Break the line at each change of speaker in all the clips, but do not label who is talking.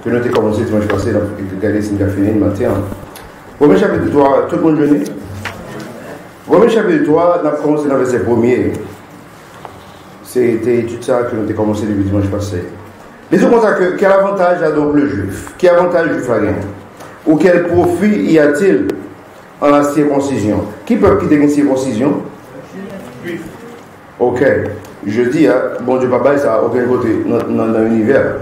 que nous avons commencé dimanche passé, et que Galice nous a fini le matin. Premier chapitre 3, tout le monde jeûne. Premier chapitre 3, nous avons commencé dans le verset 1er. C'était tout ça que nous avons commencé depuis dimanche passé. Les autres consacrent que quel avantage a donc le juif? Quel avantage le juif a gagné? Ou quel profit y a-t-il en la circoncision? Qui peut quitter une circoncision? Ok. Je dis, bon Dieu, papa, ça n'a aucun côté dans l'univers.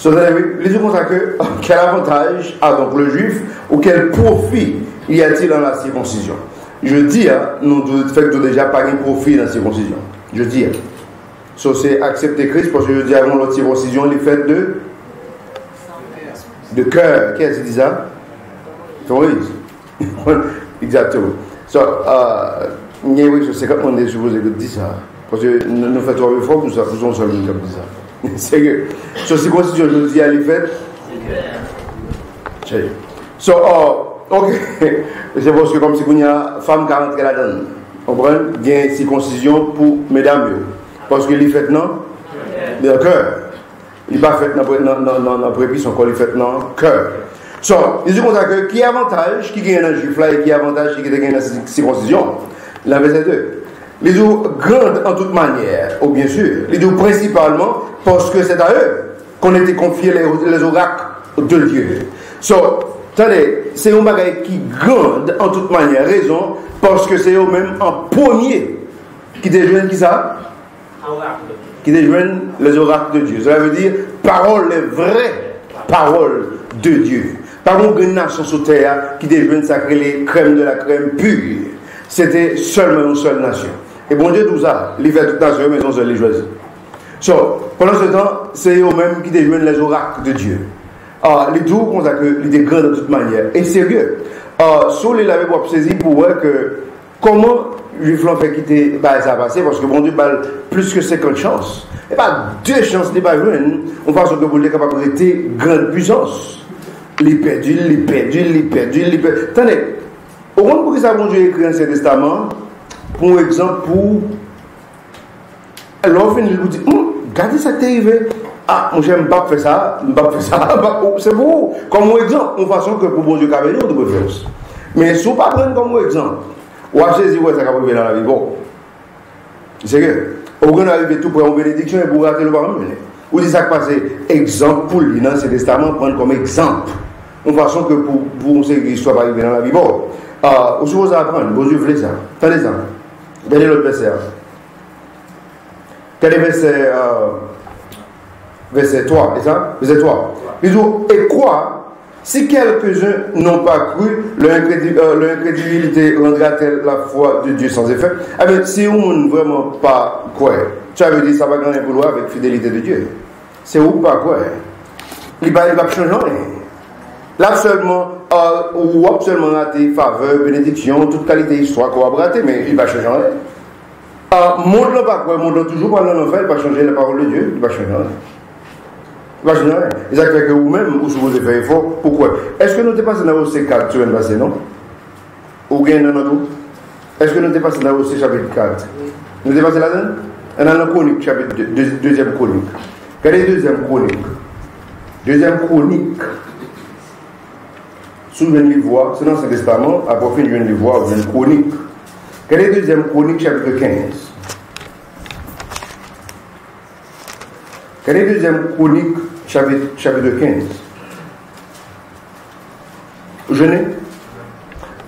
Les autres consacrent que quel avantage a donc le juif ou quel profit y a-t-il en la circoncision? Je dis, nous faisons déjà pas un profit dans la circoncision. Je dis, c'est accepter Christ parce que je dis avant la circoncision, les fêtes de cœur. Qui est-ce qui dit ça? Maurice. Exactement. Oui, je sais quand on est supposé que dire ça. Parce que nous faisons trois fois pour ça, pour son seul comme ça. C'est que, sur circoncision, je dis à les fêtes. Ok. C'est parce que comme si il y a femme qui rentre là-dedans. On prend bien circoncision pour mesdames. Parce que les fêtes non, de cœur. Il n'est pas fait dans la prépuce, encore les fêtes dans le cœur. Ils disent comme ça que qui avantage qui gagne dans le juif là et qui avantage qui gagne dans la circoncision? La verset 2. Les deux grandes en toute manière, ou bien sûr, les deux principalement parce que c'est à eux qu'on était confiés les oracles de Dieu. Attendez, c'est un bagage qui grande en toute manière, raison, parce que c'est eux-mêmes en premier qui déjeunent qui ça? Qui déjeunent les oracles de Dieu. Cela veut dire parole, les vraies paroles de Dieu. Par contre, une nation sur terre qui déjeune sacré les crèmes de la crème pure. C'était seulement une seule nation. Et bon Dieu, tout ça, il fait toute nation, mais ils ont les choisi. Pendant ce temps, c'est eux-mêmes qui déjeunent les oracles de Dieu. Les deux consacrent l'idée grande de toute manière. Et sérieux. Sur les lavés pour saisir pour voir que comment Juif l'ont fait quitter, ça a passé parce que bon Dieu parle plus que 50 chances. Et pas 2 chances, n'est pas une. On pense que vous êtes capable de être grande puissance. Les perdus. Attendez, au moins pour que ça, bon Dieu écrit dans Ancien Testament, pour exemple, pour. Alors, il vous dit, regardez ça qui est arrivé. Mon cher, je ne vais pas faire ça, c'est vous. Comme exemple, une façon que pour bon Dieu, on doit faire ça. Mais si vous ne prenez pas comme exemple, ou à saisir ça va arriver dans la vie, bon. C'est que, au lieu d'arriver tout pour une bénédiction et pour rater le parent, ou dit ça qui passe, exemple pour lui, dans ce testament, prendre comme exemple. Une façon que pour une série histoire va arriver dans la vie, bon. Vous supposez apprendre, bon Dieu voulait ça. Attendez ça. Regardez l'autre verset. Quel est verset verset 3, c'est ça? Verset 3. Il dit, et quoi? Si quelques-uns n'ont pas cru, leur incrédulité rendra-t-elle la foi de Dieu sans effet? Si on ne vraiment pas quoi, ça veut dire que ça va gagner pour loi avec fidélité de Dieu. C'est où pas quoi? Il va changer rien. Là seulement, ou absolument rater faveur, bénédiction, toute qualité histoire qu'on va rater, mais il va changer rien. Monde ne pas quoi, monde toujours pas l'enfer, il va changer la parole de Dieu, il va changer rien. Et ça fait que vous-même, vous supposez faire effort. Pourquoi? Est-ce que nous sommes passés dans le C4 tu viens de passer, non? Ou bien dans notre. Est-ce que nous sommes passés dans le C chapitre 4? Nous sommes passés là-dedans? Dans la chronique, chapitre 2, deuxième chronique. Quelle est la deuxième chronique? Deuxième chronique. Sous une livre, c'est dans l'Ancien Testament, après fin une livre, une chronique. Quelle est la deuxième chronique, chapitre 15? Quelle est la deuxième chronique, chapitre 15? Je n'ai.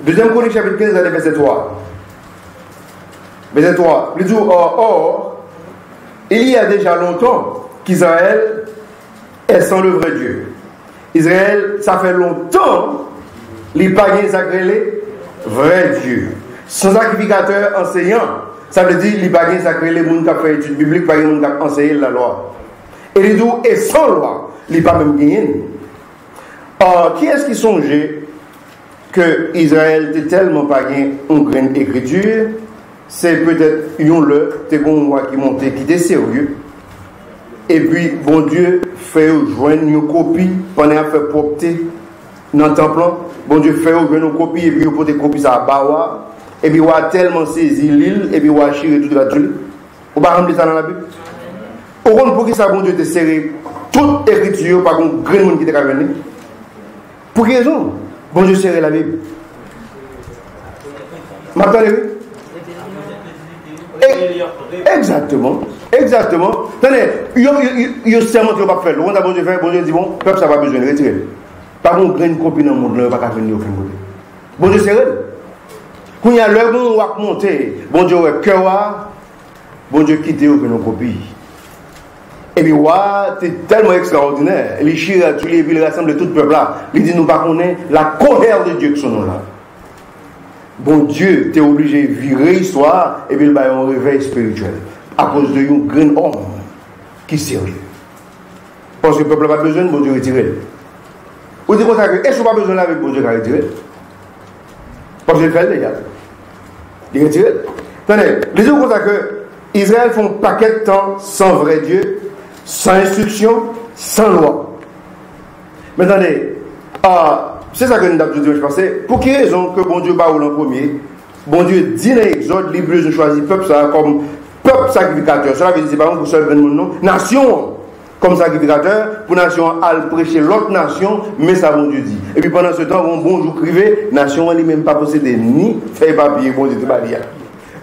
Deuxième chronique, chapitre 15, verset 3. Verset 3. Il dit, or, il y a déjà longtemps qu'Israël est sans le vrai Dieu. Israël, ça fait longtemps, les païens sacrés, les vrais dieux. Sans sacrificateur enseignant, ça veut dire les païens sacrés, les gens qui ont fait études bibliques, les gens qui ont enseigné la loi. Et les deux, et sans loi, ils ne pas même gagné. Qui est-ce qui songeait que Israël était tellement païen en grande écriture? C'est peut-être un le qui montait, qui était sérieux. Et puis, bon Dieu fait joindre une copie pendant qu'il fait propreté dans le temple. Bon Dieu fait joindre une copie et puis il peut copier ça à Bawa. Et puis il a tellement saisi l'île et puis il a chiré tout la tuile. Vous ne pouvez pas remplir ça dans la Bible. Au fond, pour que ça, bon Dieu te serré toute écriture, par contre, grand monde qui était venu. Pour quelle raison? Bon Dieu serrait la Bible. M'attendez? Exactement. Exactement. Tenez, il y a serment qui ne va pas faire. Le bon Dieu fait, bon Dieu dit, bon, peuple, ça va besoin de retirer. Par contre, grand copine dans le monde, il ne va pas venir au fin côté. Bon Dieu serré. Quand il y a l'heure où on va monter, bon Dieu est cœur, bon Dieu quitte au fin copie. Et puis, c'est tellement extraordinaire. Les chires, tous les villes rassemblent tout le peuple là. Il dit, nous ne connaissons pas la colère de Dieu que son nom là. Bon Dieu, tu es obligé de virer l'histoire et puis il y a un réveil spirituel. À cause de un grand homme qui est sérieux. Parce que le peuple n'a pas besoin de bon Dieu retirer. Vous dites comme ça, est-ce qu'on n'a pas besoin avec bon Dieu qui retirer? Parce que le fait déjà. Il retire. Attendez, les gens comme ça que Israël font un paquet de temps sans vrai Dieu, sans instruction, sans loi. Mais attendez, c'est ça que nous avons dit, je pensais. Pour quelle raison que bon Dieu parle en premier? Bon Dieu dit dans l'Exode, l'Hébreu nous choisit peuple ça comme peuple sacrificateur. Cela veut dire, c'est pas pour seul non. Nation comme sacrificateur, pour nation à prêcher l'autre nation, mais ça bon Dieu dit. Et puis pendant ce temps, bon Dieu privé, nation elle même pas posséder ni fait papier, bon Dieu te pas dire,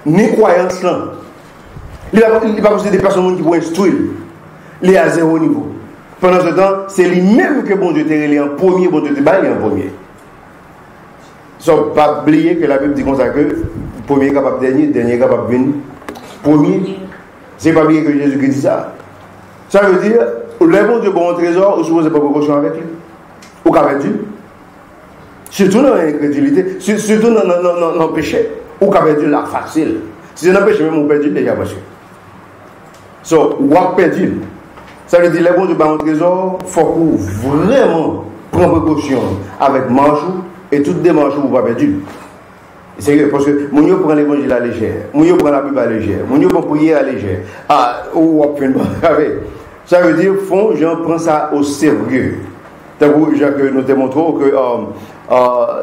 ni croyance là. Il va pas posséder des personnes qui vont instruire. Il est à zéro niveau. Pendant ce temps, c'est lui-même que bon Dieu te relé en premier, bon Dieu te baille en premier. Sauf pas oublier que la Bible dit comme ça que premier capable dernier capable venir. Premier, c'est pas oublier que Jésus qui dit ça. Ça veut dire, le bon Dieu bon trésor, vous ne supposez pas précaution avec lui. Ou qu'avec Dieu. Surtout dans l'incrédulité, surtout dans le péché. Ou qu'avec Dieu là facile. Si c'est dans le péché, même on perd Dieu déjà, monsieur. So, ou à perdre Dieu. Ça veut dire, les bons de bon trésor, il faut vraiment prendre précaution avec marchou et toutes des marchous pour ne pas perdre Dieu. C'est sérieux, parce que mon Dieu prend l'évangile à légère, mon Dieu prend la Bible à légère, mon Dieu prend prier à légère. Ça veut dire, j'en prends ça au sérieux. Jacques nous démontrons que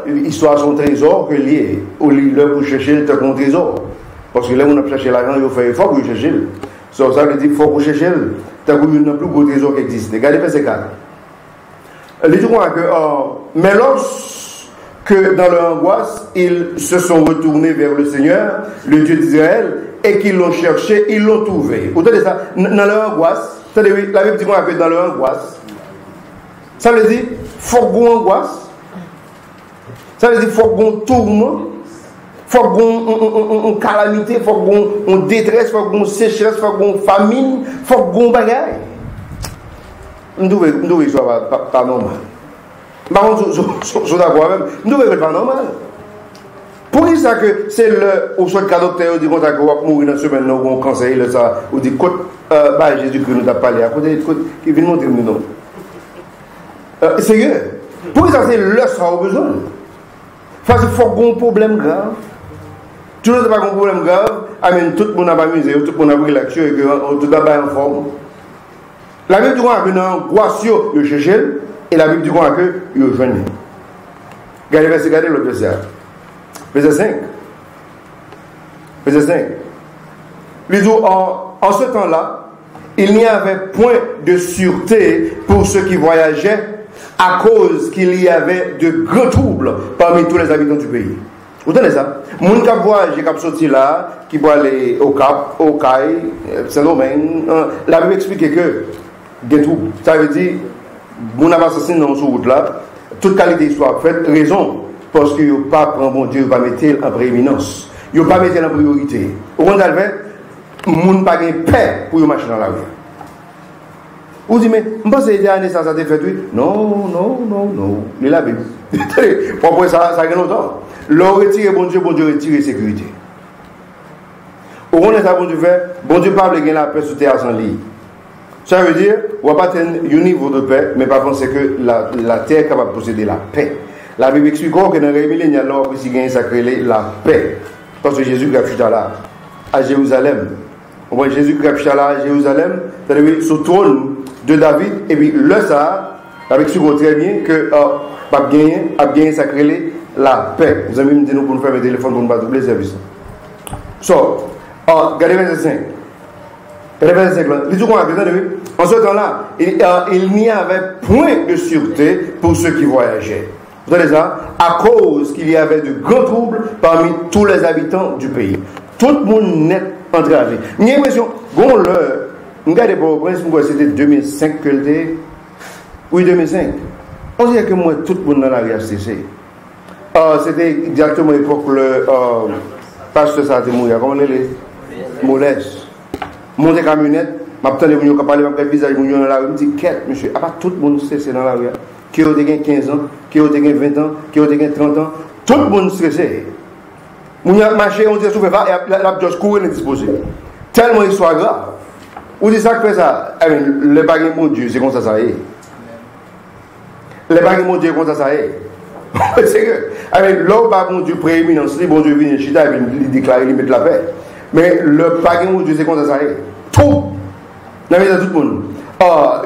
l'histoire son trésor que lié, ou là pour chercher le trésor. Parce que là, on a cherché l'argent, il faut faire effort pour chercher. Ça veut dire qu'il faut qu'on cherche, il n'y a plus gros trésor qui existe. Regardez verset 4. Les gens que, mais lorsque dans leur angoisse, ils se sont retournés vers le Seigneur, le Dieu d'Israël, et qu'ils l'ont cherché, ils l'ont trouvé. Vous entendez ça? Dans leur angoisse, la Bible dit que dans leur angoisse, ça veut dire, il faut qu'on angoisse, ça veut dire, il faut qu'on tourment, il faut qu'on calamité, il faut qu'on détresse, il faut qu'on sécheresse, il faut qu'on famine, il faut qu'on bagaille. Nous devons soit pas normal. Par contre, je suis d'accord même, nous devons pas normal. Pour ça que c'est le au soit docteur dit qu'on va mourir dans semaine nous on conseille le ça ou dit côte Jésus que nous a parlé à côté qui vient montrer nous non. Sérieux. Pour ça c'est le ça au besoin. Parce qu'il faut qu'on problème grave. Tout le monde n'a pas un problème grave, amène tout le monde à amuser, tout le monde a relaxé et que tout d'abord en forme. La Bible dit qu'on a une angoisse de chercher et la Bible dit qu'on a que yo jeune. Regardez l'autre verset. Verset 5. Verset 5. Il dit, en ce temps-là, il n'y avait point de sûreté pour ceux qui voyageaient à cause qu'il y avait de grands troubles parmi tous les habitants du pays. Vous entendez ça? Mon qui voyage, qui sorti là, qui va aller au Cap, au Caille, Saint-Domingue, la Bible explique que des troubles. Ça veut dire, mon assassin dans ce route là, toute qualité soit faite, raison. Parce que le pape prend bon Dieu, il va mettre en prééminence. Il ne va pas mettre en priorité. Au contraire, le monde n'a pas de paix pour marcher dans la rue. Vous dites, mais je pense que c'est années ça a été fait. Non. Il est la Bible. Pourquoi ça a longtemps? Le retirer, bon Dieu retire la sécurité. Au contraire, ça, bon Dieu fait, bon Dieu parle de la paix sur terre sans lit. Ça veut dire, on ne va pas atteindre un niveau de paix, mais par contre, c'est que la terre est capable de posséder la paix. La Bible explique que dans les millénaires, là, on peut sacrer la paix. Parce que Jésus est là, à Jérusalem. On voit Jésus est là, à Jérusalem, c'est-à-dire sur le trône de David, et puis le ça, avec ce qu'on très bien, que a gagné sacrer la paix. Vous avez dit nous pour nous faire un téléphone pour nous pas doubler le service. So, regardez verset 5. Verset 5, il dit quoi? En ce temps-là, il n'y avait point de sûreté pour ceux qui voyageaient. Vous savez ça? À cause qu'il y avait de grands troubles parmi tous les habitants du pays. Tout le monde n'est entravé. J'ai l'impression, bon, regardez pour le prince, c'était 2005 que c'était. Oui, 2005. On dirait que moi, tout le monde dans la rue a cessé. C'était exactement l'époque où le pasteur ça a été mort. Comment on est Molès. Monter camionnette, m'attendais vous nous parler avec visage vous dans la rue, me dit quête monsieur, à part tout le monde stressé dans la rue. Qui a 15 ans, qui a 20 ans, qui a 30 ans, tout le monde stressé. Mon marché on dit souffre pas et la just courir disposé. Tellement histoire grave. Ou dit ça que fait ça, le bagage mon Dieu, c'est comme ça est. Le bagage mon Dieu comme ça est. C'est que avec l'homme mon Dieu prééminence, bon Dieu vient chita il déclarer il met la paix. Mais le bagage mon Dieu c'est comme ça est. Tout. Dans tout le monde.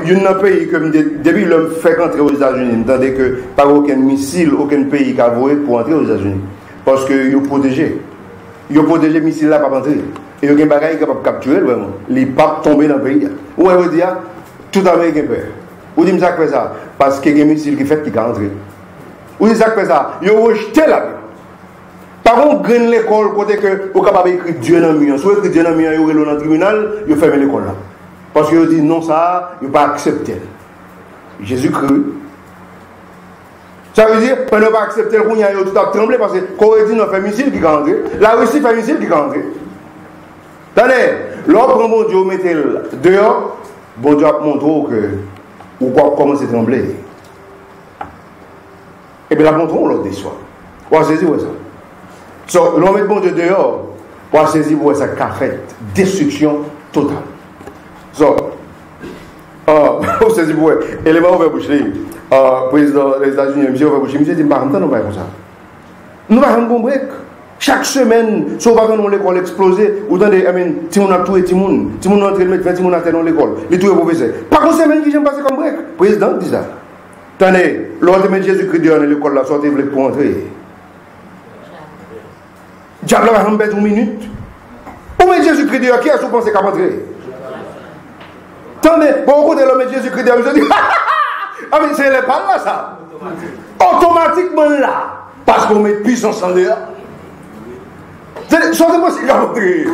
Il y a un pays que depuis l'homme fait entrer aux États-Unis, tandis que pas aucun missile, aucun pays qui a volé pour entrer aux États-Unis. Parce qu'ils sont protégés. Ils ont protégé le missile là, pas entrer. Et il y a des bagages capables de capturer vraiment. Les papes tombés dans le pays. Ou elle veut dire, tout Américain peur. Ou dit ça fait ça parce qu'il y a un missile qui fait qui va entrer. Ou dit ça fait ça, ils ont rejeté là. Par contre, graine l'école, côté que vous capable d'écrire Dieu dans le mur. Si vous écrivez Dieu dans le mur, vous allez dans le tribunal, vous fermez l'école là. Parce qu'ils disent non, ça, ils ne pas accepter. Jésus-Christ. Ça veut dire, qu'on ne pas accepter, qu'on y a tout à trembler parce que Corée dit non, fait missile qui va entrer. La Russie fait missile qui va entrer. Attendez, l'homme prend bon Dieu, mettez dehors, bon Dieu a montré que ou quoi commencer à trembler. Et bien la montrons l'autre des soirs. On va saisir ça. So, l'homme met bon Dieu dehors, on va saisir ça qu'a fait destruction totale. So, vous savez, élément ouvert bouche, président des États-Unis, monsieur ouvert bouche, monsieur dit, par exemple, nous ne comme ça. Nous ne pouvons pas comprendre. Chaque semaine, si on va dans l'école exploser, ou dans des, si on a tout et tout le monde entre le médecin, si on a dans l'école, les tout est professeur. Par contre, semaine qui j'aime passer comme break. Le président dit ça. Tenez, l'ordre de Jésus-Christ dans l'école, là, sortez pour entrer. Diable va me mettre une minute. Où met Jésus-Christ dehors? Qui est-ce que vous pensez qu'à entrer? Attendez, beaucoup de l'homme de Jésus-Christ dehors, je dis, ah mais c'est pas là ça. Automatiquement là, parce qu'on met puissance en dehors. Sortez-moi c'est qu'à entrer.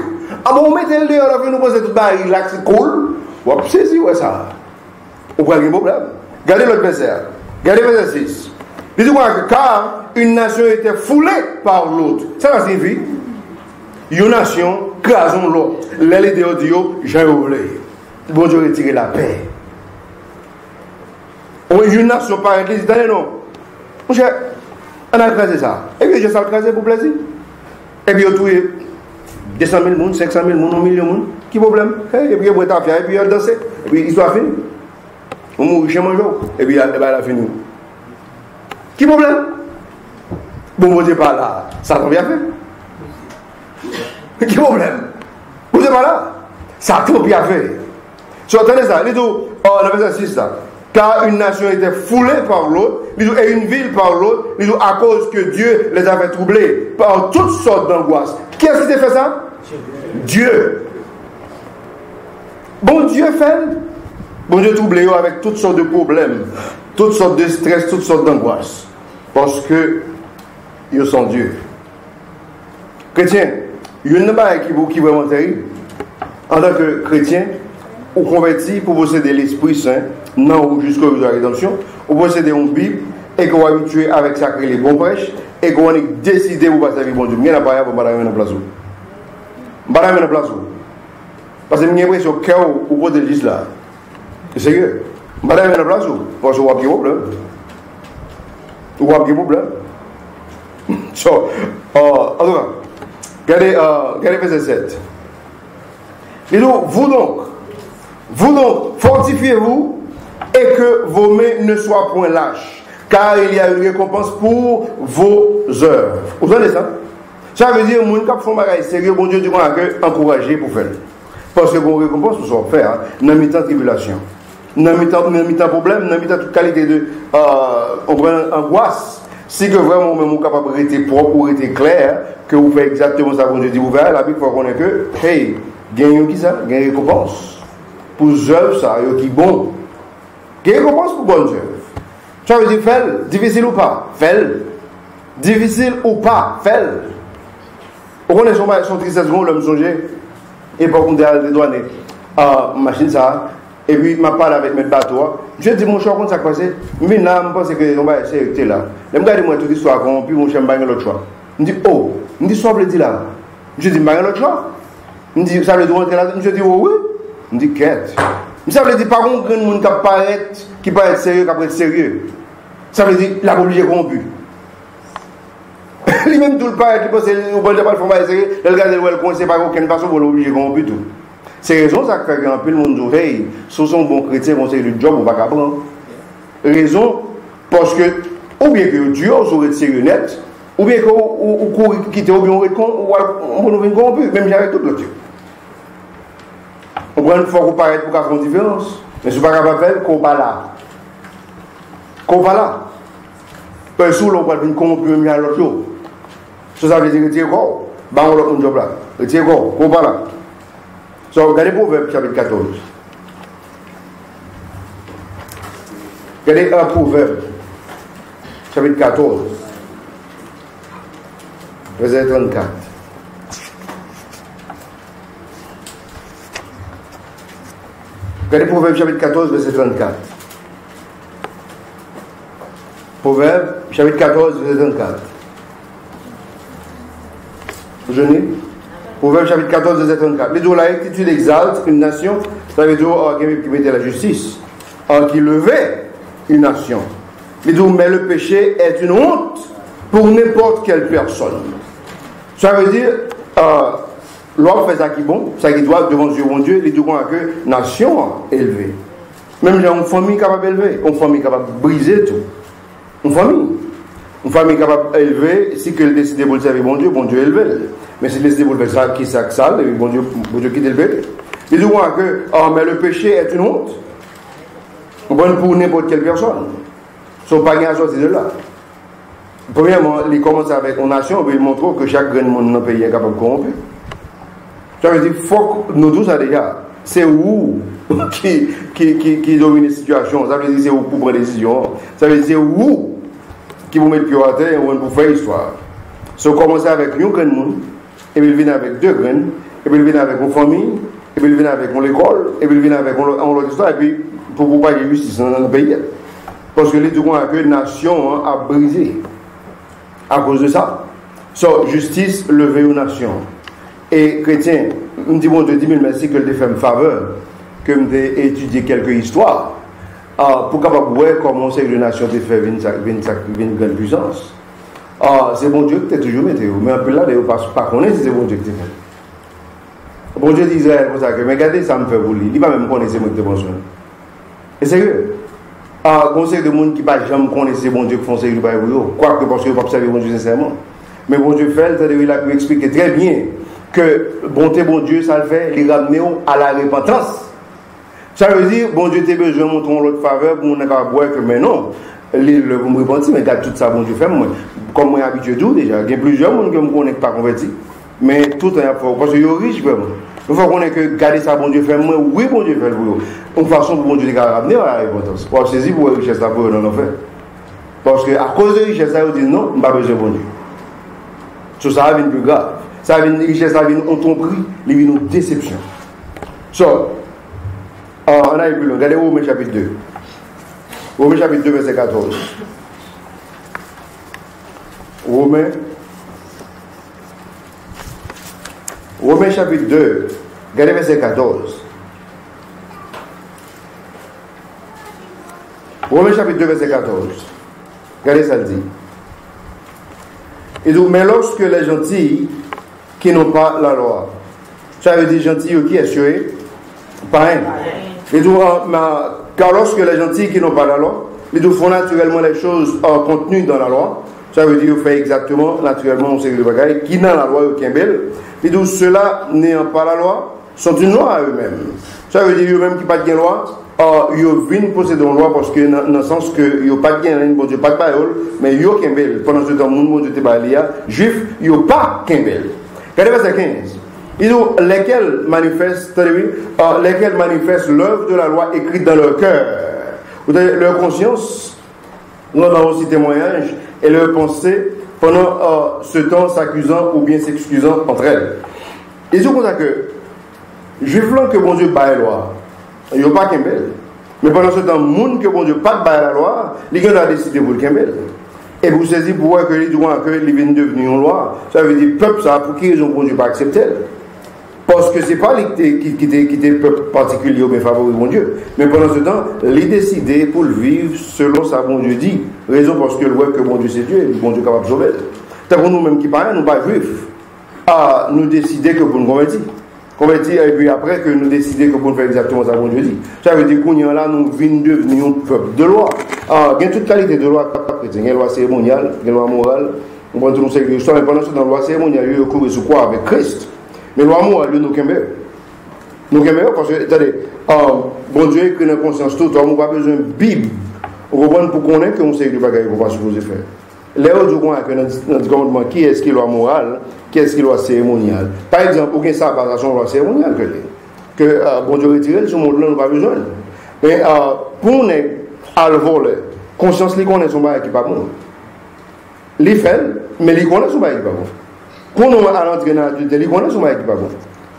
Ah bon, on met le dehors, là, nous posons tout bas, il c'est cool. On va saisir ça. On voit un problème. Regardez l'autre verset. Regardez le verset 6. Il dit quoi? Car une nation était foulée par l'autre. Ça signifie une nation crasons l'autre. L'aile de Dieu, j'ai oublié. Bon Dieu retire la paix. Une nation par l'église, non. On a crasé ça. Et puis je sais craser pour plaisir. Et puis on trouve 200 000 personnes, 500 000 personnes, 1 million de personnes. Qui problème? Et puis on a fait et puis on a dansé. Et puis l'histoire finie. On mourit chez mon jour. Et puis elle a fini. Qui problème? Bon, vous n'êtes pas là. Ça tombe bien fait. Qui problème? Vous n'êtes pas là. Ça tombe bien fait. So, attendez ça. On a fait ça 6 là. Car une nation était foulée par l'autre, et une ville par l'autre, à cause que Dieu les avait troublés par toutes sortes d'angoisses. Qui a fait ça? Dieu. Bon Dieu fait. Bon Dieu troublé avec toutes sortes de problèmes, toutes sortes de stress, toutes sortes d'angoisses. Parce que ils sont Dieu. Chrétien, il y a une chose qui est vraiment terrible. En tant que chrétien, ou converti pour posséder l'Esprit Saint, non jusqu'au jour de la rédemption, ou posséder une Bible, et qu'on est habitué avec ça que les bons prêches, et qu'on est décidé pour passer la vie bon Dieu. Bien à pour madame en place. Madame en place. Parce que j'ai l'impression que vous pouvez le dire là. C'est sérieux. Madame en place. Parce que vous avez un problème. Vous avez un problème. So, en tout cas, regardez verset 7. Et donc, vous donc, fortifiez-vous et que vos mains ne soient point lâches, car il y a une récompense pour vos œuvres. Vous entendez ça? Ça veut dire que mon cap font bagaille sérieux, bon Dieu dit qu'on a encouragé pour faire. Parce que vos récompenses vous sont faites dans mi-temps tribulation, dans mi-temps problème, dans mi-temps toute qualité de angoisse. Si que vraiment mon capable de rester propre ou rester clair, que vous faites exactement ça, bon Dieu dit, vous verrez la Bible pour qu'on ait que, hey, gagne qui ça? Gagne récompense. Pour œuvres, ça, qui bon. Gagne récompense pour bonnes œuvres. Ça veut dire, fais difficile ou pas? Fais difficile ou pas? Fais on connaît son tristesse, l'homme songeait, et pour qu'on ait des douanes, machine ça, et puis je parle avec mes bateaux. Je dis, mon cher, comment ça passe? Mais là, je pense que on va essayer de là. Je me regarde, moi, toute l'histoire, puis mon cher, je n'ai l'autre choix. Je dis, oh, je dis, soit dit là. Je dis, je n'ai l'autre choix. Je dis, ça veut dire rentrer là. Je dis, oh, oui. Je dis, quête. Ça veut dire, par contre, que monde qui peut être sérieux, qui peut être sérieux. Ça veut dire, la obligé corrompu. Lui-même tout le paraît, qui pense que le bon pas le fond va essayer, le regarde le coin, c'est pas aucune façon pour l'obliger corrompu tout. C'est raison ça fait qu'un peu le monde dit, hey, si son bon chrétien, conseille le job, on va pas prendre. Raison, parce que, ou bien que Dieu, on être sérieux net, ou bien qu'on quitte, ou bien on nous vient corrompu, même j'avais tout l'autre. On prend une fois qu'on paraît pour faire une différence, mais ce n'est pas capable de faire qu'on va là. Qu'on va là. Parce que l'on va venir corrompu, même à l'autre jour. Ça veut dire que tu es corps, bah on l'a un job là. Tu es corps, qu'on va là. So, regardez Proverbe chapitre 14. Regardez un Proverbe chapitre 14, verset 34. Regardez Proverbe chapitre 14, verset 34. Proverbe chapitre 14, verset 34. Vous jeûnez? Proverbe chapitre 14, verset 34. Les jours la rectitude exalte une nation, ça veut dire qui mettait la justice, qui levait une nation. Les jours, mais le péché est une honte pour n'importe quelle personne. Ça veut dire, l'homme fait ça qui est bon, ça qui doit devant Dieu, bon Dieu, les jours que nation élevée. Même il y a une famille capable d'élever, une famille capable de briser tout. Une famille capable d'élever, si elle décide pour le servir bon Dieu élevé. Mais si elle décide pour le faire ça, qui s'accale, bon Dieu qui élevé. Il dit que mais le péché est une honte. Bon pour n'importe quelle personne. Ils ne sont pas gagnés à sortir de là. Premièrement, ils commencent avec une nation, puis ils montrent que chaque grand monde dans le pays est capable de corromper. Ça veut dire, faut que nous tous ça déjà. C'est où qui domine la situation. Ça veut dire c'est où pour prendre des décisions. Ça veut dire c'est où qui vous met le pied à terre et pour faire histoire. Si on commence avec un grand monde, et puis il vient avec deux graines, et puis il vient avec une famille, et puis il vient avec l'école, et puis il vient avec une histoire, et puis pour pas qu'il y ait justice dans le pays. Parce que les deux que la nation a brisé à cause de ça. So, justice, lever une nation. Et chrétien, me dit bon Dieu, 10 000 merci que je fait une faveur, que je étudié quelques histoires, pour capable voir comment c'est que la nation a fait une grande puissance. C'est bon Dieu que tu es toujours météo, mais un peu là, pas connaître si c'est bon Dieu que tu fais. Bon Dieu d'Israël, pour ça que, mais regardez, ça me fait vous lire, il va même connaître moi que bon soin. Et sérieux, conseil de monde qui ne va jamais connaître bon Dieu qui font ça, il va quoique parce que vous ne observez bon Dieu sincèrement. Mais bon Dieu fait, il a pu expliquer très bien que bonté, bon Dieu, ça le fait, il ramène à la repentance. Ça veut dire, bon Dieu, tu as besoin de montrer l'autre faveur pour nous boire que, mais non, vous me repentez, mais regarde tout ça, bon Dieu fait, moi, comme moi, habitué tout déjà, il y a plusieurs personnes qui ne me connaissent pas convertis, mais tout est fort, parce que je suis riche vraiment. Il faut qu'on ait que garder ça, bon Dieu fait, moi, oui, bon Dieu fait pour vous. Une façon pour bon Dieu de ramener à la repentance. Pour saisir pour la richesse là pour eux, non, fait. Parce que à cause de la richesse là, ils disent non, je n'ai pas besoin de bon Dieu. Ça vient plus grave. Ça vient une richesse, ça vient une tromperie, il vient une déception. So, on a plus loin. Regardez Romains chapitre 2. Romains chapitre 2, verset 14. Romains chapitre 2, regardez verset 14. Romains chapitre 2, verset 14. Regardez ça le dit. Et donc, mais lorsque les gentils qui n'ont pas la loi, ça veut dire gentils qui est sûr, pareil. Et donc, car lorsque les gentils qui n'ont pas la loi, ils font naturellement les choses contenues dans la loi, ça veut dire qu'ils font exactement, naturellement, on sait que les bagailles, qui n'a la loi, qui est belle, et donc ceux-là n'ayant pas la loi, sont une loi à eux-mêmes. Ça veut dire eux-mêmes qui n'ont pas de loi, ils viennent posséder une loi parce que dans le sens que ils n'ont pas de gain, bon Dieu, pas de parole, mais ils ont belle. Pendant ce temps, le monde de Tébalia, juif, ils n'ont pas belle. Regardez verset 15. Ils ont lesquels manifestent l'œuvre de la loi écrite dans leur cœur. Leur conscience, nous avons aussi témoignage, et leur pensée pendant ce temps s'accusant ou bien s'excusant entre elles. Ils ont compris que, juif blanc que bon Dieu baille la loi, il n'y a pas qu'un bel. Mais pendant ce temps, le monde que bon Dieu pas baille la loi, les gens ont décidé pour le qu'un bel. Et vous saisissez pour voir que les droits que les viennent devenir une loi, ça veut dire peuple, ça, pour qui ils ont bon Dieu pas accepté. Parce que ce n'est pas qui était peuple particulier ou bien favori bon Dieu. Mais pendant ce temps, les décider pour le vivre selon ça bon Dieu dit. Raison parce que le voit que bon Dieu c'est Dieu et bon Dieu est capable de sauver. C'est pour nous-mêmes qui parlons, nous pas juifs. Nous décider que pour nous convertir et puis après que nous décider que pour nous faire exactement ça bon Dieu dit. Ça veut dire qu'on est là, nous venons devenir un peuple de loi. Il y a toute qualité de loi chrétienne. Il y a une loi cérémoniale, il y a une loi morale. On prend tout le monde l'histoire, mais pendant ce temps, la loi cérémoniale, il y a eu recours sur quoi avec Christ. Mais loi morale, nous sommes meilleurs. Nous sommes meilleurs parce que, attendez, bon Dieu écrit dans la conscience tout, on n'a pas besoin de Bible. On comprend pour connaître qu'on sait que bagaille qu'on va supposer faire. Les autres disent que dans le commandement, qui est-ce qui est loi morale, qui est-ce qui est loi cérémoniale. Par exemple, aucun ça par rapport à la loi cérémoniale que bon Dieu retire, ce monde-là, nous n'avons pas besoin. Mais pour nous, à le voler, conscience, les connaît son bail qui n'est pas bon. Les fait, mais les connaît son bail qui n'est pas bon. Pour nous, à l'entrée dans l'adulte, les connaît son bail qui n'est pas bon.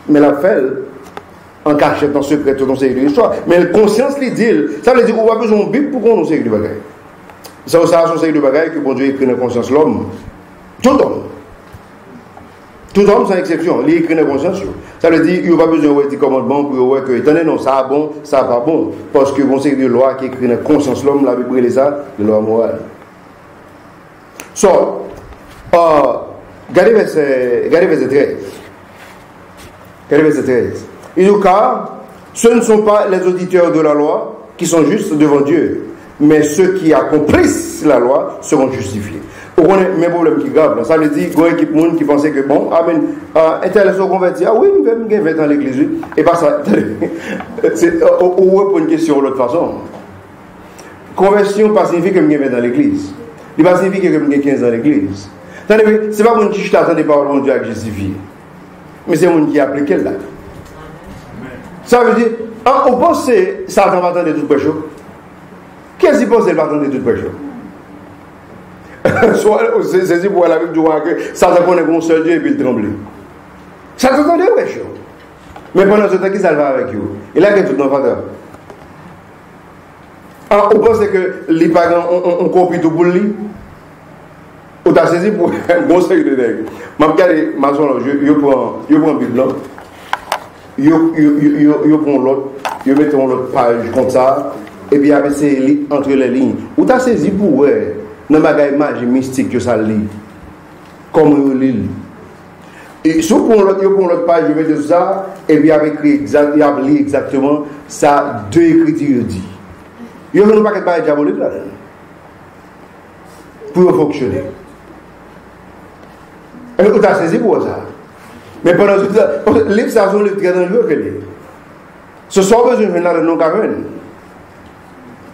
Mais la fait, en cachette, en secret, tout dans ces histoires. Mais la conscience, les dit, ça veut dire qu'on a besoin de Bible pour qu'on nous sait de bagaille. Ça, c'est un conseil de bagaille que bon Dieu écrit dans la conscience l'homme. Tout homme. Tout homme, sans exception. Il écrit dans la conscience. Ça veut dire qu'il n'y a pas besoin de commandement pour voir que, étant non, ça a bon, ça n'a pas bon. Parce que le conseil de loi qui écrit dans la conscience l'homme, la Bible, ça, de loi morale. Regardez verset 13. Regardez verset 13. Il dit car ce ne sont pas les auditeurs de la loi qui sont justes devant Dieu, mais ceux qui accomplissent la loi seront justifiés. On a mes problèmes qui gravent. Ça veut dire qu'il y a une équipe monde qui pensait que bon, amen, intéressant converti, ah oui, je vais dans l'église. Et pas ça. On une question de l'autre façon. Conversion ne signifie que je vais dans l'église. Il ne signifie que je vais 15 ans dans l'église. Ce n'est pas mon qui t'attend des paroles de Dieu à justifier. Mais c'est mon qui applique là. Ça veut dire, on pense que Satan va attendre tout péché. Qu'est-ce qu'il pense qu'il va attendre tout péché? C'est pour la Bible du roi que Satan connaît comme seul Dieu et puis il tremble. Satan attend des péchés. Mais pendant ce temps, qui ça va avec vous? Il a tout dans le vendeur. On pense que les parents ont compris tout pour lui. On t'a saisi pour un bon série de nègres. Je regarde ma soeur, je prends la Bible là. Je prends l'autre, je mets l'autre page comme ça, et puis avec ces entre les lignes. On t'a saisi pour ouais, dans ma magie mystique que ça lit. Comme on lit. Et si on prend l'autre page, je mets de ça, et puis avec il a lu exactement ça, deux écritures dit. Il n'y a pas de diabolique là. Pour fonctionner. Et on t'a saisi pour ça. Mais pendant ce temps, les livres sont les très dangereux que les. Ce soir, besoin de venir dans nos cavernes.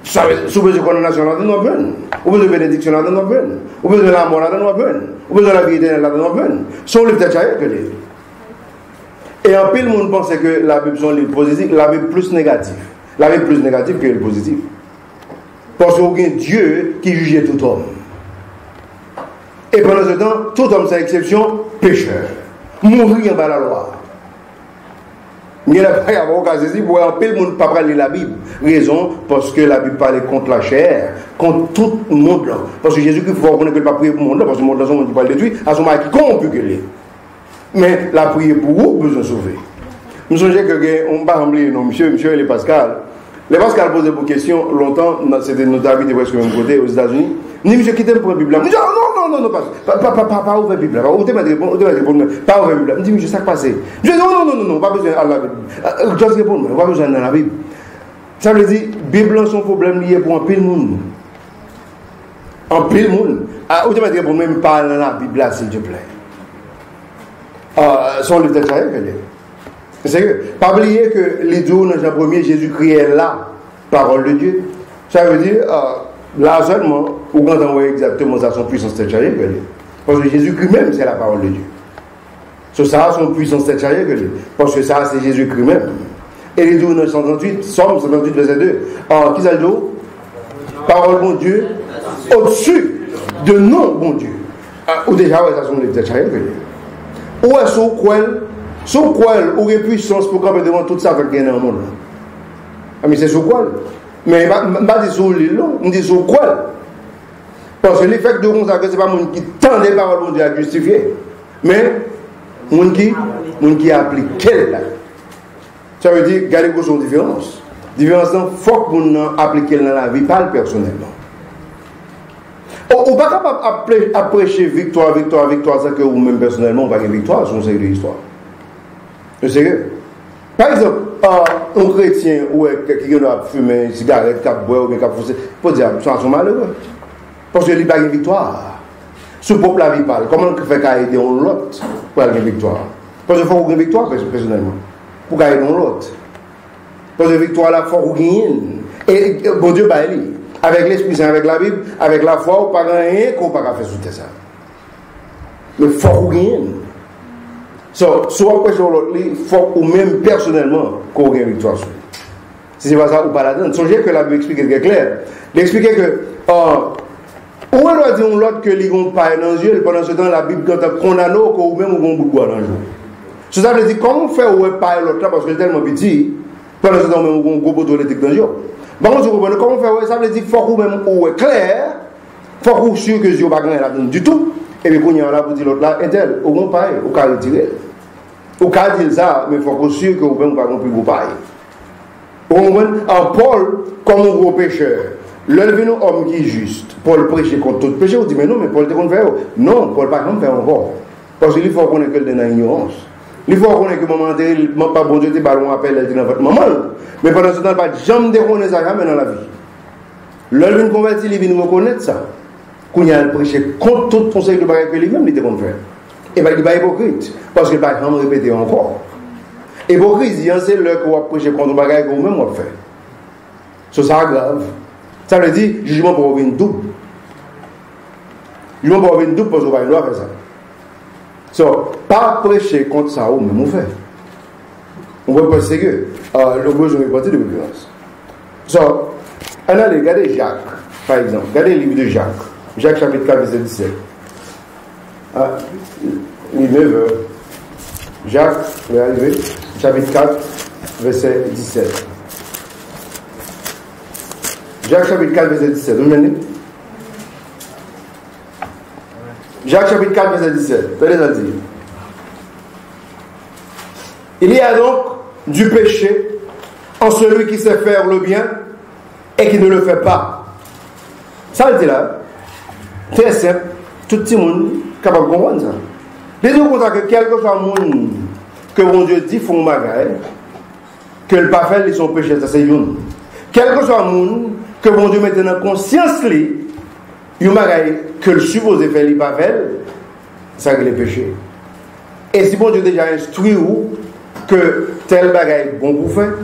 Si vous avez une condamnation dans nos peines, ou besoin de bénédiction dans nos peines, ou besoin de la mort dans nos peines, ou besoin de la vie éternelle dans nos peines. Ce sont les livres très que les. Et en pile, le monde pense que la Bible sont les positifs, la Bible plus négative. La Bible plus négative que les positifs. Parce qu'il y a un Dieu qui jugeait tout homme. Et pendant ce temps, tout homme, sans exception, pécheur. Mourir en bas de la loi. Il n'y a pas de saisi pour un peu le monde ne pas parler la Bible. Raison, parce que la Bible parle contre la chair, contre tout le monde là. Parce que Jésus, il faut reconnaître qu'il ne peut pas prier pour le monde là, parce que le monde là, son monde qui parle détruit, à son moment qui corrompu que les. Mais la prière pour vous, besoin de sauver. Nous sommes que on ne va pas oublier, non, monsieur et les Pascal. Les Pascal posaient pour question longtemps, c'était notre habité presque même côté aux États-Unis. Ni monsieur qui t'aime pour la Bible. Je dis non, pas ouvrir la Bible. Ou t'es répondre, pas ouvrir la Bible. Je dis, monsieur, ça passe. Je dis non, pas besoin de la Bible. Je dois répondre, pas besoin de la Bible. Ça veut dire, la Bible, son problème lié pour un pile monde. Un pile monde. Ou t'es répondre, même pas dans la Bible, s'il te plaît. Son livre de Tchaïk, c'est sérieux. Pas oublier que les jours dans Jean 1er, Jésus criait la parole de Dieu. Ça veut dire, là seulement, ou quand on voit exactement ça, son puissance de Tchaïk, parce que Jésus-Christ même, c'est la parole de Dieu. So, ça, son puissance tête charrière que lui. Parce que ça, c'est Jésus-Christ même. Et il dit dans 138, Somme 138, verset 2. Alors, qui ça le dit? Parole bon Dieu, au-dessus de non bon Dieu. Ou déjà, ouais, ça, son tête charrière que lui. Ou est-ce quoi ou une puissance pour camper devant tout ça qui est dans le monde? Mais c'est sur quoi? Mais je ne dis pas sur l'île, je dis sur quoi? Parce que l'effet de consacrer, ce n'est pas le monde qui tend les paroles de Dieu à justifier, mais le monde qui applique qu'elle. Ça veut dire, regardez quoi son différence. La différence, il faut que l'on applique dans la vie, pas personnellement. On ne peut pas prêcher victoire sans que vous-même personnellement, vous n'avez pas de victoire sur une série d'histoires. C'est sérieux. Par exemple, un chrétien qui a fumé une cigarette, qui a boire ou qui a foussé, il faut dire, ils sont malheureux. Parce qu'il n'y a pas de victoire. Ce peuple la vie parle. Comment on fait qu'à aider l'autre pour avoir une victoire? Parce qu'il faut avoir une victoire personnellement. Pour aider l'autre. Parce que la victoire, là, il faut gagner. Et bon Dieu, bah, avec l'Esprit Saint, avec la Bible, avec la foi, on ne peut pas rien qu'on ne peut pas faire sous ça. Mais il faut gagner. Soit prêcher l'autre, il faut ou même personnellement qu'on ait une victoire sur lui. Si ce n'est pas ça ou pas là-dedans. Songez que la Bible explique très clair. Il explique que où on doit dire l'autre que les gens pas dans les yeux, pendant ce temps la Bible quand on condamne ou même on bout de bois dans le jour. Ça veut dire comment faire ou pas l'autre là parce que c'est tellement petit, pendant ce temps même on gros bout de dans le jour. Bon, comment faire ça veut dire faut ou même ou clair, faut ou sûr que Dieu pas gagner là-dedans du tout. Et puis, quand il y a là pour dire l'autre là, et tel, au moins pareil, au cas de retirer. Au cas de dire ça, mais il faut qu'on sûr que vous ne pouvez pas plus pareil. Au moins, en Paul, comme un gros pécheur, l'un de nous, homme qui est juste, Paul prêcher contre tout péché, on dit, mais non, mais Paul te qu'on fait. Non, Paul pas comme faire encore. Parce qu'il faut qu'on ait que dans l'ignorance. Il faut qu'on ait que moment donné, pas bon Dieu, ballon appelle, elle dit dans votre maman. Mais pendant ce temps, pas jamais déconner ça jamais dans la vie. L'un de nous converti, il vient nous reconnaître ça. Quand il a prêché contre tout conseil de bagaille que lui-même il était contre faire. Et bien il n'est pas hypocrite. Parce qu'il ne va pas répéter encore. Hypocrisie, c'est le qu'on va prêcher contre bagaille que vous-même vous fait. Ça, c'est grave. Ça veut dire jugement pour revenir double. Jugement pour revenir double parce qu'on va faire ça. So, pas prêcher contre ça, ou même on fait. On va penser que le besoin est parti de violence. So, on a regardé Jacques, par exemple. Regardez le livre de Jacques. Jacques chapitre 4, verset 17. Il est 9h. Jacques, vous allez arriver. Chapitre 4, verset 17. Jacques chapitre 4, verset 17. Vous me Jacques chapitre 4, verset 17. Tenez à dire. Il y a donc du péché en celui qui sait faire le bien et qui ne le fait pas. Ça, c'est là. Très simple. Tout le monde est capable de comprendre ça. Les deux constats que quel que soit le monde que mon Dieu dit font magaille, que le pas fait, ils sont péchés, ça c'est une. Quel que soit le monde que mon Dieu mette dans conscience, il magaille que le supposé faire, il pas fait, ça c'est le péché. Et si mon Dieu déjà instruit ou que tel bagaille est bon pour faire,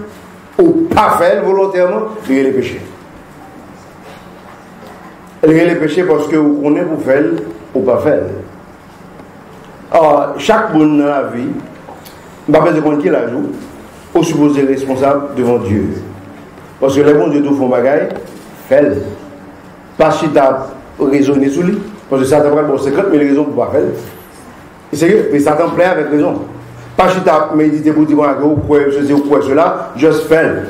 ou pas faire volontairement, il y a les péchés. Il y a les péchés parce que vous connaissez pour faire ou pas faire. Alors, chaque monde dans la vie, je ne sais pas de compte qui la joue, ou supposé responsable devant Dieu. Parce que les bons Dieu tout font bagaille, fait. Pas si tu as raisonné sur lui, parce que ça t'a pris 50 000 raisons pour ne pas faire. Et c'est que ça t'en plaît avec raison. Pas si tu as médité pour dire ou quoi, ceci ou quoi, cela, juste faire.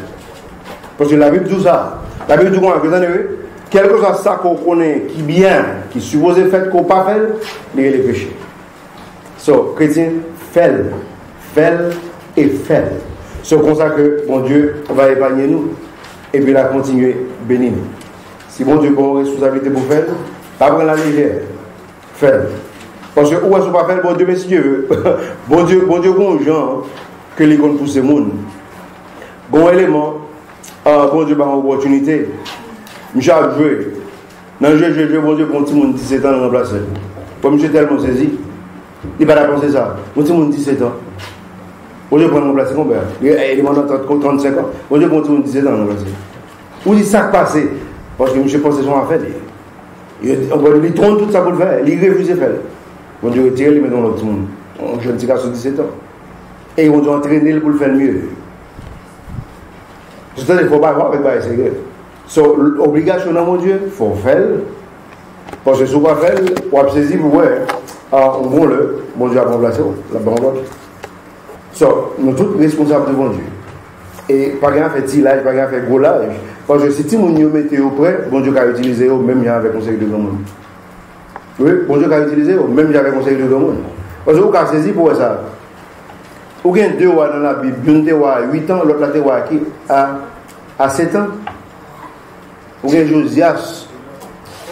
Parce que la Bible dit ça. La Bible dit quoi, quel que soit ça qu'on connaît, qui bien, qui supposé fait qu'on pas fait, il y a les péchés. So, chrétien, fait et fait. C'est comme ça que bon Dieu va épargner nous et puis il va continuer à bénir nous. Si bon Dieu a une responsabilité pour faire, pas prendre la légère. Faire. Parce que où est-ce qu'on va faire, bon Dieu, mais si Dieu veut, bon Dieu, bon gens que les comptes pour ces mondes. Bon élément, bon Dieu a une opportunité. Monsieur a joué. Dans le jeu, bon Dieu, pour un petit monde 17 ans, remplacer. Comme monsieur tellement saisi, il va pas penser ça. Mon petit monde 17 ans. Bon Dieu, pour remplacer combien? Il demande 35 ans. Bon Dieu, pour un petit monde 17 ans, remplacer. Où dit ça passé? Parce que monsieur pense son affaire. Il trompe tout ça pour le faire. Il refuse de faire. Bon Dieu, retire, il met dans l'autre monde. un jeune petit garçon de 17 ans. Et ils vont entraîner pour le faire mieux. C'est-à-dire qu'il ne faut pas avoir avec ça, c'est vrai. So, l'obligation dans mon Dieu, il faut faire. Parce que si on ne fait pas, on va saisir pour voir. On va le, mon Dieu a remplacé, la banque. So, nous sommes tous responsables devant Dieu. Et pas rien fait tilage, pas rien fait gros lage. Parce que si tout le monde mettait au près, bon Dieu a utilisé, même avec le conseil de grand monde. Oui, bon Dieu a utilisé, même avec le conseil de grand monde. Parce que vous avez saisi pour ça. Vous avez deux rois dans la Bible, une a 8 ans, l'autre a 7 ans. Vous avez Josias,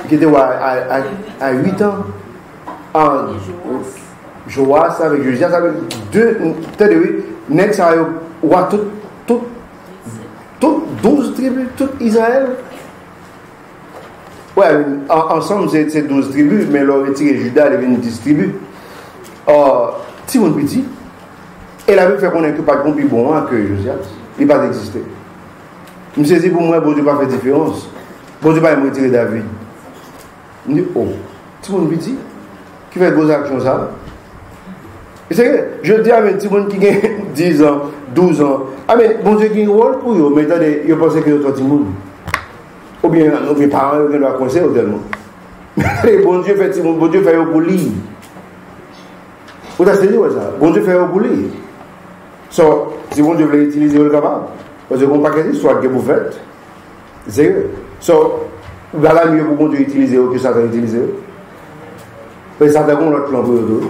qui était à 8 ans. Joas avec Josias, avec deux, next, tout 12 tribus, tout Israël. Ouais, ensemble c'est 12 tribus, mais leur retiré Judas, il y a 10 tribus. Timon petit. Et la Bible fait qu'on n'est pas plus bon que Josias. Il n'a pas existé. Je me saisis pour moi, bon Dieu n'a pas fait différence. Bon Dieu n'a pas retiré David. Je me dis, oh, Timon petit, qui fait gros actions ça. Et c'est que je dis à mes petits gens qui ont 10 ans, 12 ans, ah mais bon Dieu qui a un rôle pour eux, mais attendez, ils pensent que c'est un petit monde. Ou bien nos parents qui doivent conseiller tellement. Bon Dieu fait bon Dieu fait pour lui. Vous avez dit ça? Bon Dieu fait pour lui. So, si bon Dieu veut utiliser le capable, parce que vous n'avez pas d'histoire que vous faites. C'est eux. So, vous avez mieux pour bon Dieu utiliser que Satan utilise. Et Satan a l'autre plan pour eux.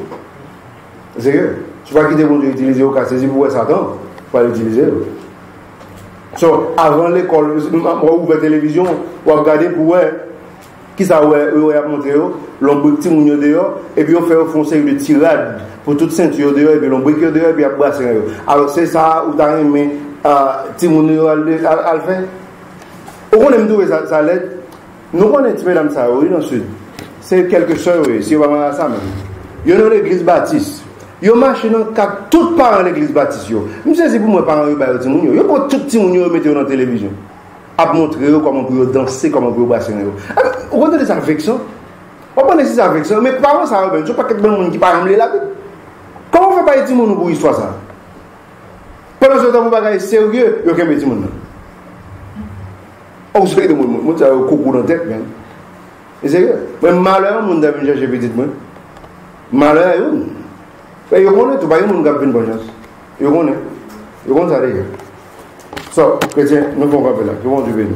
C'est eux. Tu vas quitter bon Dieu utiliser au cas saisi pour Satan, pour l'utiliser. So, avant l'école, on ouvre la télévision, on regarde pour voir qui ça a montré, l'on brique petit mounio dehors, et puis on fait un série de tirade pour toute ceinture dehors, et puis l'on brique dehors, et puis on brasse. Alors c'est ça, où t'as aimé, petit mounio à le faire. Au fond, on aime ça l'aide. Nous connaissons mesdames ça, oui, dans le sud. C'est quelques soeurs, oui, si on va voir ça même. Il y a l'église baptiste. Yo marche dans quatre tout parents l'église baptiste yo. Je sais si pour moi parents yo ba ti moun yo. Yo pour tout ti moun yo mettre dans la télévision. A montrer comment pour danser, comment pour brasser yo. On connaît des affections. On connaît ces affections, mais parents ça ben, je pas que bon monde qui parle la Bible. Comment on fait pas ti moun pour histoire ça? Pendant ce temps vous bagay sérieux, yo kembe ti moun. On sait de moun ça coucou dans tête ben. Et sérieux. Mais malheur moun d'avin chercher petite moi. Malheur yo. Et vous connaissez tout, vous avez une bonne chance. Vous connaissez ça. So, chrétien, nous pouvons rappeler là. Que bon Dieu bénisse.